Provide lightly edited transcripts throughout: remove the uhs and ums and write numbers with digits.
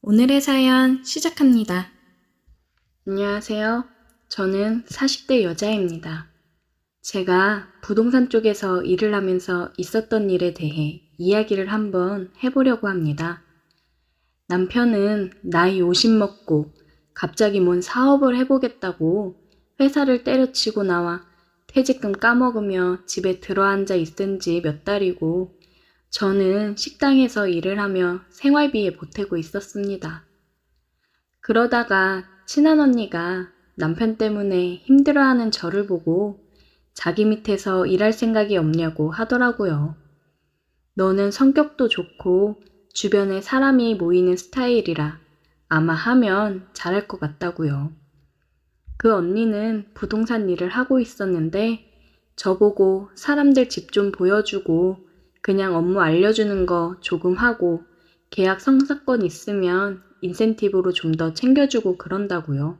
오늘의 사연 시작합니다. 안녕하세요. 저는 40대 여자입니다. 제가 부동산 쪽에서 일을 하면서 있었던 일에 대해 이야기를 한번 해보려고 합니다. 남편은 나이 50 먹고 갑자기 뭔 사업을 해보겠다고 회사를 때려치고 나와 퇴직금 까먹으며 집에 들어앉아 있은 지 몇 달이고 저는 식당에서 일을 하며 생활비에 보태고 있었습니다. 그러다가 친한 언니가 남편 때문에 힘들어하는 저를 보고 자기 밑에서 일할 생각이 없냐고 하더라고요. 너는 성격도 좋고 주변에 사람이 모이는 스타일이라 아마 하면 잘할 것 같다고요. 그 언니는 부동산 일을 하고 있었는데 저보고 사람들 집 좀 보여주고 그냥 업무 알려주는 거 조금 하고 계약 성사건 있으면 인센티브로 좀 더 챙겨주고 그런다고요.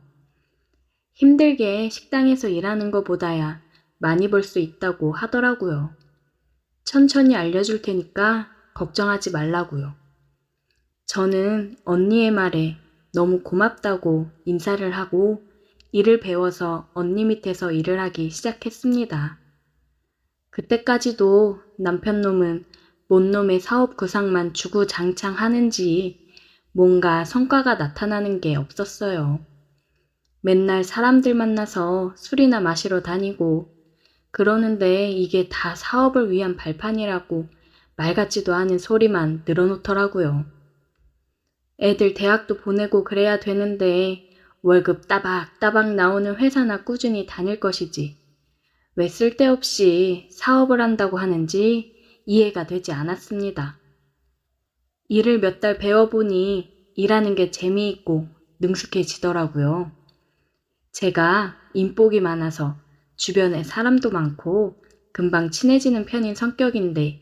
힘들게 식당에서 일하는 것보다야 많이 벌 수 있다고 하더라고요. 천천히 알려줄 테니까 걱정하지 말라고요. 저는 언니의 말에 너무 고맙다고 인사를 하고 일을 배워서 언니 밑에서 일을 하기 시작했습니다. 그때까지도 남편 놈은 뭔 놈의 사업 구상만 주구장창 하는지 뭔가 성과가 나타나는 게 없었어요. 맨날 사람들 만나서 술이나 마시러 다니고 그러는데 이게 다 사업을 위한 발판이라고 말 같지도 않은 소리만 늘어놓더라고요. 애들 대학도 보내고 그래야 되는데 월급 따박따박 나오는 회사나 꾸준히 다닐 것이지. 왜 쓸데없이 사업을 한다고 하는지 이해가 되지 않았습니다. 일을 몇 달 배워보니 일하는 게 재미있고 능숙해지더라고요. 제가 인복이 많아서 주변에 사람도 많고 금방 친해지는 편인 성격인데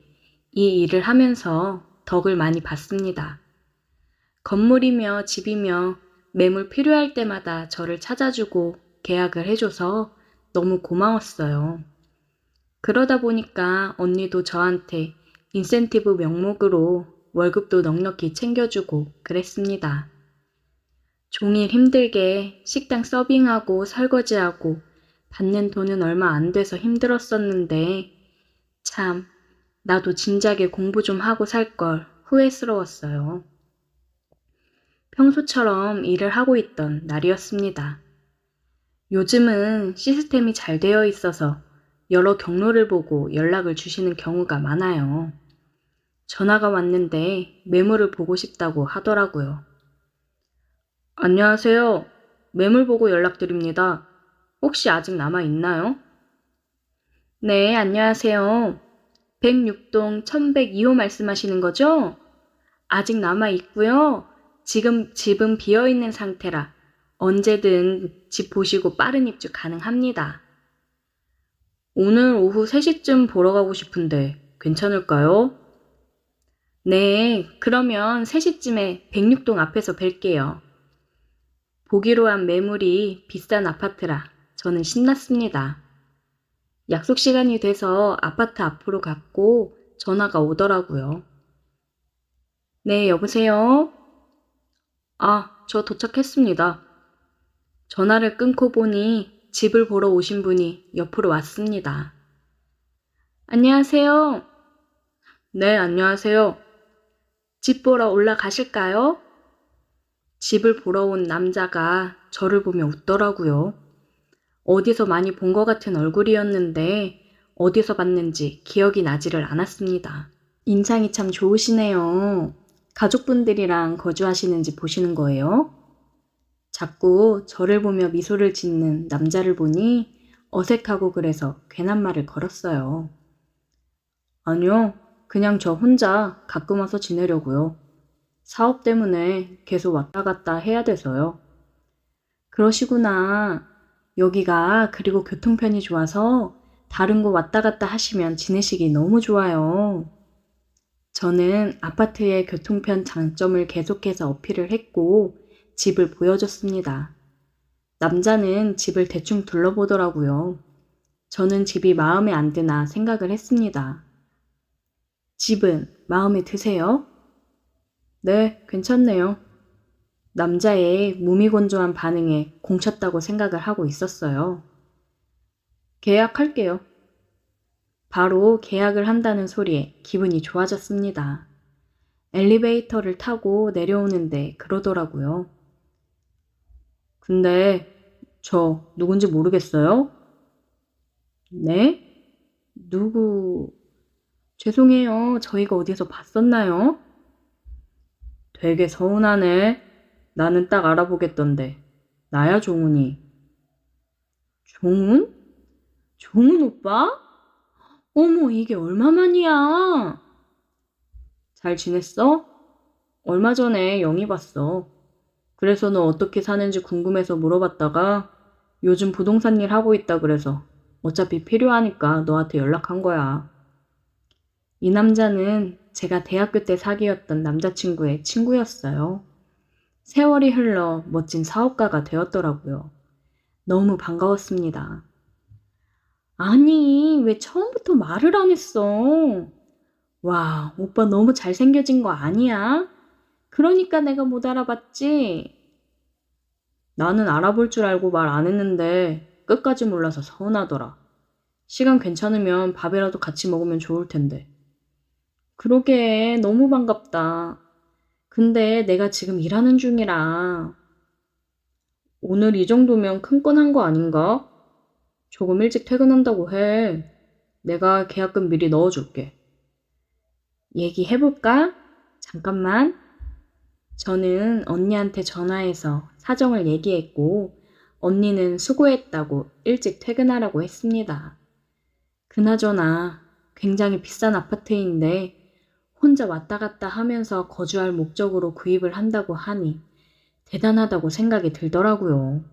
이 일을 하면서 덕을 많이 봤습니다. 건물이며 집이며 매물 필요할 때마다 저를 찾아주고 계약을 해줘서 너무 고마웠어요. 그러다 보니까 언니도 저한테 인센티브 명목으로 월급도 넉넉히 챙겨주고 그랬습니다. 종일 힘들게 식당 서빙하고 설거지하고 받는 돈은 얼마 안 돼서 힘들었었는데 참 나도 진작에 공부 좀 하고 살 걸 후회스러웠어요. 평소처럼 일을 하고 있던 날이었습니다. 요즘은 시스템이 잘 되어 있어서 여러 경로를 보고 연락을 주시는 경우가 많아요. 전화가 왔는데 매물을 보고 싶다고 하더라고요. 안녕하세요. 매물 보고 연락드립니다. 혹시 아직 남아 있나요? 네, 안녕하세요. 106동 1102호 말씀하시는 거죠? 아직 남아 있고요. 지금 집은 비어 있는 상태라 언제든 집 보시고 빠른 입주 가능합니다. 오늘 오후 3시쯤 보러 가고 싶은데 괜찮을까요? 네, 그러면 3시쯤에 106동 앞에서 뵐게요. 보기로 한 매물이 비싼 아파트라 저는 신났습니다. 약속 시간이 돼서 아파트 앞으로 갔고 전화가 오더라고요. 네, 여보세요? 아, 저 도착했습니다. 전화를 끊고 보니 집을 보러 오신 분이 옆으로 왔습니다. 안녕하세요. 네, 안녕하세요. 집 보러 올라가실까요? 집을 보러 온 남자가 저를 보며 웃더라고요. 어디서 많이 본 것 같은 얼굴이었는데 어디서 봤는지 기억이 나지를 않았습니다. 인상이 참 좋으시네요. 가족분들이랑 거주하시는지 보시는 거예요? 자꾸 저를 보며 미소를 짓는 남자를 보니 어색하고 그래서 괜한 말을 걸었어요. 아니요, 그냥 저 혼자 가끔 와서 지내려고요. 사업 때문에 계속 왔다 갔다 해야 돼서요. 그러시구나. 여기가 그리고 교통편이 좋아서 다른 곳 왔다 갔다 하시면 지내시기 너무 좋아요. 저는 아파트의 교통편 장점을 계속해서 어필을 했고 집을 보여줬습니다. 남자는 집을 대충 둘러보더라고요. 저는 집이 마음에 안 드나 생각을 했습니다. 집은 마음에 드세요? 네, 괜찮네요. 남자의 무미건조한 반응에 공쳤다고 생각을 하고 있었어요. 계약할게요. 바로 계약을 한다는 소리에 기분이 좋아졌습니다. 엘리베이터를 타고 내려오는데 그러더라고요. 근데 저 누군지 모르겠어요? 네? 누구? 죄송해요. 저희가 어디서 봤었나요? 되게 서운하네. 나는 딱 알아보겠던데. 나야, 종훈이. 종훈? 종훈 오빠? 어머, 이게 얼마만이야? 잘 지냈어? 얼마 전에 영희 봤어. 그래서 너 어떻게 사는지 궁금해서 물어봤다가 요즘 부동산 일 하고 있다 그래서 어차피 필요하니까 너한테 연락한 거야. 이 남자는 제가 대학교 때 사귀었던 남자친구의 친구였어요. 세월이 흘러 멋진 사업가가 되었더라고요. 너무 반가웠습니다. 아니, 왜 처음부터 말을 안 했어? 와, 오빠 너무 잘생겨진 거 아니야? 그러니까 내가 못 알아봤지. 나는 알아볼 줄 알고 말 안 했는데 끝까지 몰라서 서운하더라. 시간 괜찮으면 밥이라도 같이 먹으면 좋을 텐데. 그러게, 너무 반갑다. 근데 내가 지금 일하는 중이라. 오늘 이 정도면 큰 건 한 거 아닌가? 조금 일찍 퇴근한다고 해. 내가 계약금 미리 넣어줄게. 얘기해볼까? 잠깐만. 저는 언니한테 전화해서 사정을 얘기했고, 언니는 수고했다고 일찍 퇴근하라고 했습니다. 그나저나 굉장히 비싼 아파트인데 혼자 왔다 갔다 하면서 거주할 목적으로 구입을 한다고 하니 대단하다고 생각이 들더라고요.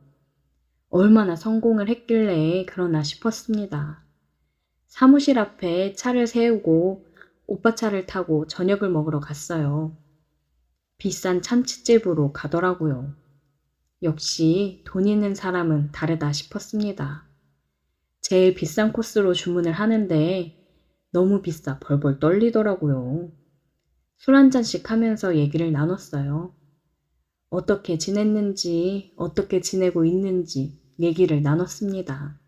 얼마나 성공을 했길래 그러나 싶었습니다. 사무실 앞에 차를 세우고 오빠 차를 타고 저녁을 먹으러 갔어요. 비싼 참치집으로 가더라고요. 역시 돈 있는 사람은 다르다 싶었습니다. 제일 비싼 코스로 주문을 하는데 너무 비싸 벌벌 떨리더라고요. 술 한 잔씩 하면서 얘기를 나눴어요. 어떻게 지냈는지, 어떻게 지내고 있는지 얘기를 나눴습니다.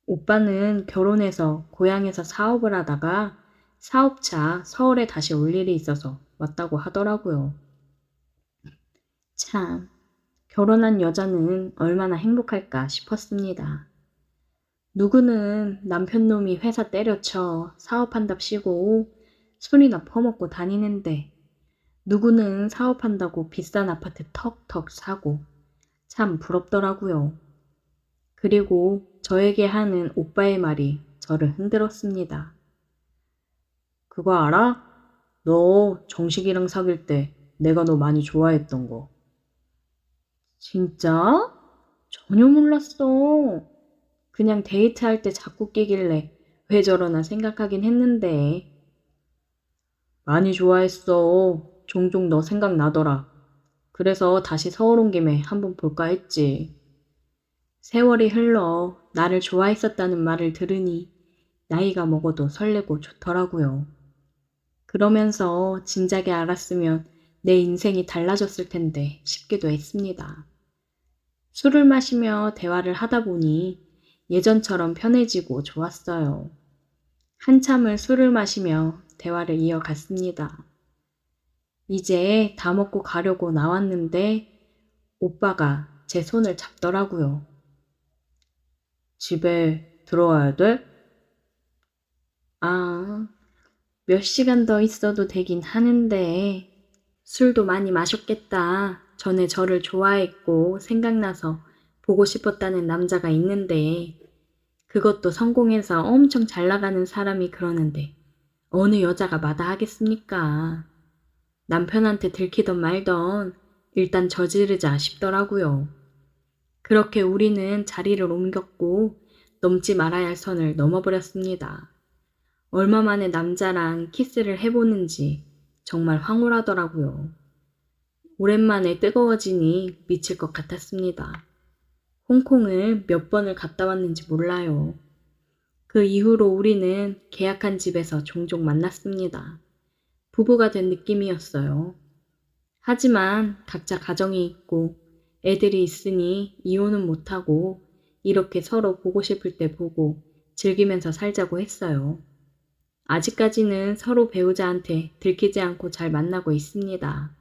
오빠는 결혼해서 고향에서 사업을 하다가 사업차 서울에 다시 올 일이 있어서 왔다고 하더라고요. 참, 결혼한 여자는 얼마나 행복할까 싶었습니다. 누구는 남편 놈이 회사 때려쳐 사업한답시고 술이나 퍼먹고 다니는데 누구는 사업한다고 비싼 아파트 턱턱 사고 참 부럽더라고요. 그리고 저에게 하는 오빠의 말이 저를 흔들었습니다. 그거 알아? 너 정식이랑 사귈 때 내가 너 많이 좋아했던 거. 진짜? 전혀 몰랐어. 그냥 데이트할 때 자꾸 끼길래 왜 저러나 생각하긴 했는데. 많이 좋아했어. 종종 너 생각나더라. 그래서 다시 서울 온 김에 한번 볼까 했지. 세월이 흘러 나를 좋아했었다는 말을 들으니 나이가 먹어도 설레고 좋더라고요. 그러면서 진작에 알았으면 내 인생이 달라졌을 텐데 싶기도 했습니다. 술을 마시며 대화를 하다 보니 예전처럼 편해지고 좋았어요. 한참을 술을 마시며 대화를 이어갔습니다. 이제 다 먹고 가려고 나왔는데 오빠가 제 손을 잡더라고요. 집에 들어와야 돼? 아, 몇 시간 더 있어도 되긴 하는데 술도 많이 마셨겠다. 전에 저를 좋아했고 생각나서 보고 싶었다는 남자가 있는데 그것도 성공해서 엄청 잘 나가는 사람이 그러는데 어느 여자가 마다하겠습니까? 남편한테 들키던 말던 일단 저지르자 싶더라고요. 그렇게 우리는 자리를 옮겼고 넘지 말아야 할 선을 넘어버렸습니다. 얼마 만에 남자랑 키스를 해보는지 정말 황홀하더라고요. 오랜만에 뜨거워지니 미칠 것 같았습니다. 홍콩을 몇 번을 갔다 왔는지 몰라요. 그 이후로 우리는 계약한 집에서 종종 만났습니다. 부부가 된 느낌이었어요. 하지만 각자 가정이 있고 애들이 있으니 이혼은 못하고 이렇게 서로 보고 싶을 때 보고 즐기면서 살자고 했어요. 아직까지는 서로 배우자한테 들키지 않고 잘 만나고 있습니다.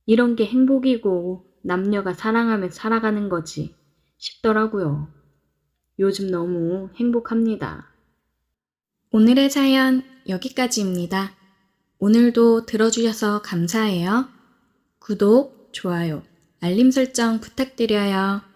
이런 게 행복이고 남녀가 사랑하며 살아가는 거지 싶더라고요. 요즘 너무 행복합니다. 오늘의 사연 여기까지입니다. 오늘도 들어주셔서 감사해요. 구독, 좋아요, 알림 설정 부탁드려요.